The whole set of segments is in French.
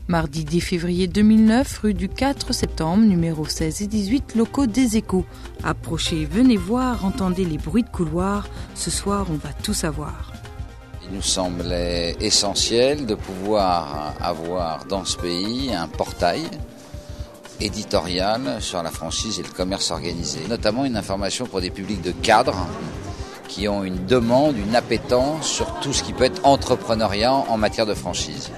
Mardi 10 février 2009, rue du 4 septembre, numéro 16 et 18, locaux des Échos. Approchez, venez voir, entendez les bruits de couloir. Ce soir, on va tout savoir. Il nous semblait essentiel de pouvoir avoir dans ce pays un portail éditorial sur la franchise et le commerce organisé. Notamment une information pour des publics de cadres qui ont une demande, une appétence sur tout ce qui peut être entrepreneuriat en matière de franchise.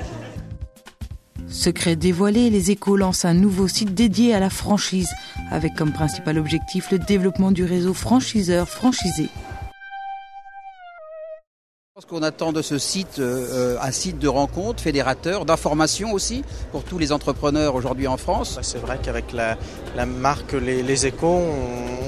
Secret dévoilé, les Échos lancent un nouveau site dédié à la franchise, avec comme principal objectif le développement du réseau franchiseur-franchisé. Ce qu'on attend de ce site, un site de rencontre, fédérateur, d'information aussi pour tous les entrepreneurs aujourd'hui en France. C'est vrai qu'avec la marque Les Échos,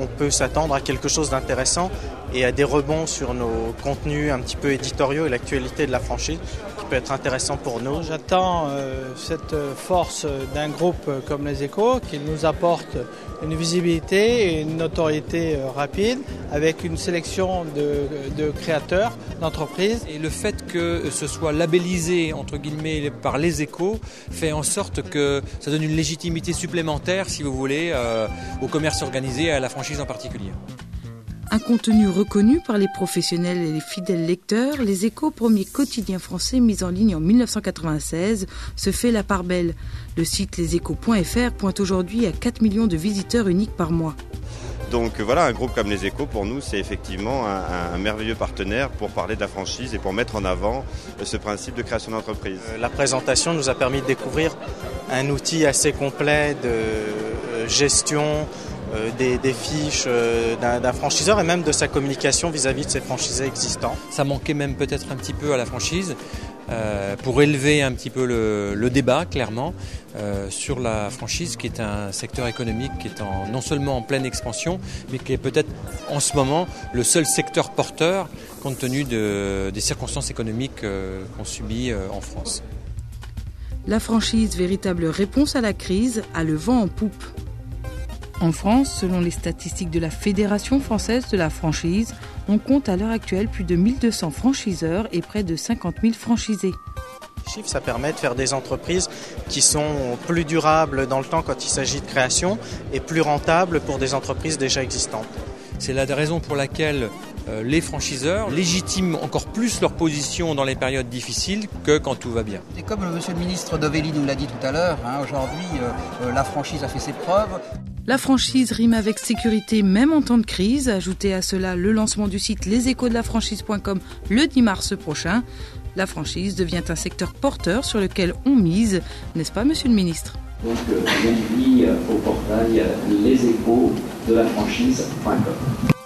on peut s'attendre à quelque chose d'intéressant et à des rebonds sur nos contenus un petit peu éditoriaux et l'actualité de la franchise qui peut être intéressant pour nous. J'attends cette force d'un groupe comme Les Échos qui nous apporte une visibilité et une notoriété rapide avec une sélection de créateurs, d'entreprises. Et le fait que ce soit labellisé entre guillemets par Les Échos fait en sorte que ça donne une légitimité supplémentaire, si vous voulez, au commerce organisé et à la franchise en particulier. Un contenu reconnu par les professionnels et les fidèles lecteurs, Les Échos, premier quotidien français mis en ligne en 1996, se fait la part belle. Le site leséchos.fr pointe aujourd'hui à 4 millions de visiteurs uniques par mois. Donc voilà, un groupe comme Les Échos, pour nous, c'est effectivement un merveilleux partenaire pour parler de la franchise et pour mettre en avant ce principe de création d'entreprise. La présentation nous a permis de découvrir un outil assez complet de gestion des fiches d'un franchiseur et même de sa communication vis-à-vis de ses franchisés existants. Ça manquait même peut-être un petit peu à la franchise pour élever un petit peu le débat clairement sur la franchise qui est un secteur économique qui est non seulement en pleine expansion mais qui est peut-être en ce moment le seul secteur porteur compte tenu des circonstances économiques qu'on subit en France. La franchise, véritable réponse à la crise, a le vent en poupe. En France, selon les statistiques de la Fédération française de la franchise, on compte à l'heure actuelle plus de 1200 franchiseurs et près de 50 000 franchisés. Chiffres, ça permet de faire des entreprises qui sont plus durables dans le temps quand il s'agit de création et plus rentables pour des entreprises déjà existantes. C'est la raison pour laquelle les franchiseurs légitiment encore plus leur position dans les périodes difficiles que quand tout va bien. Et comme monsieur le ministre Dovelli nous l'a dit tout à l'heure, aujourd'hui la franchise a fait ses preuves. La franchise rime avec sécurité même en temps de crise. Ajoutez à cela le lancement du site leséchosdelafranchise.com le 10 mars prochain. La franchise devient un secteur porteur sur lequel on mise, n'est-ce pas monsieur le ministre ? Donc on dit au portail leséchosdelafranchise.com.